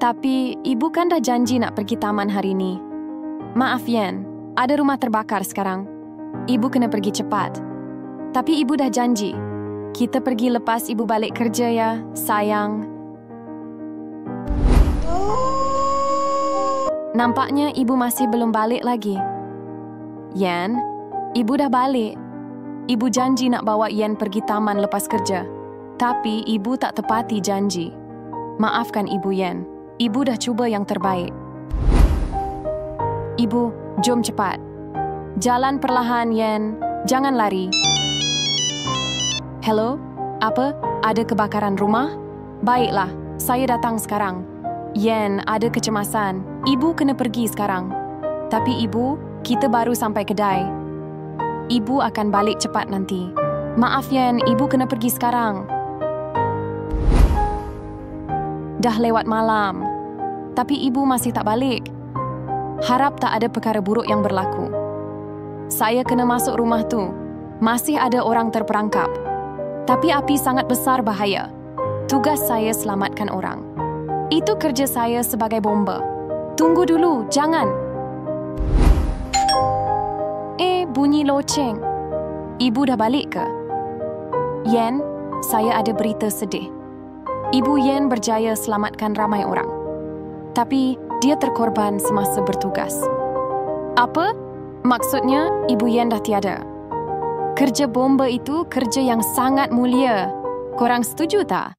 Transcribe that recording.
Tapi ibu kan dah janji nak pergi taman hari ni. Maaf Yen, ada rumah terbakar sekarang. Ibu kena pergi cepat. Tapi ibu dah janji. Kita pergi lepas ibu balik kerja ya, sayang. Nampaknya ibu masih belum balik lagi. Yen, ibu dah balik. Ibu janji nak bawa Yen pergi taman lepas kerja. Tapi ibu tak tepati janji. Maafkan ibu Yen. Ibu dah cuba yang terbaik. Ibu, jom cepat. Jalan perlahan Yen. Jangan lari. Hello? Apa? Ada kebakaran rumah? Baiklah, saya datang sekarang. Yen, ada kecemasan. Ibu kena pergi sekarang. Tapi ibu, kita baru sampai kedai. Ibu akan balik cepat nanti. Maaf Yen, ibu kena pergi sekarang. Dah lewat malam. Tapi ibu masih tak balik. Harap tak ada perkara buruk yang berlaku. Saya kena masuk rumah tu. Masih ada orang terperangkap. Tapi api sangat besar bahaya. Tugas saya selamatkan orang. Itu kerja saya sebagai bomba. Tunggu dulu, jangan. Bunyi loceng. Ibu dah balik ke? Yen, saya ada berita sedih. Ibu Yen berjaya selamatkan ramai orang. Tapi dia terkorban semasa bertugas. Apa? Maksudnya Ibu Yen dah tiada. Kerja bomba itu kerja yang sangat mulia. Korang setuju tak?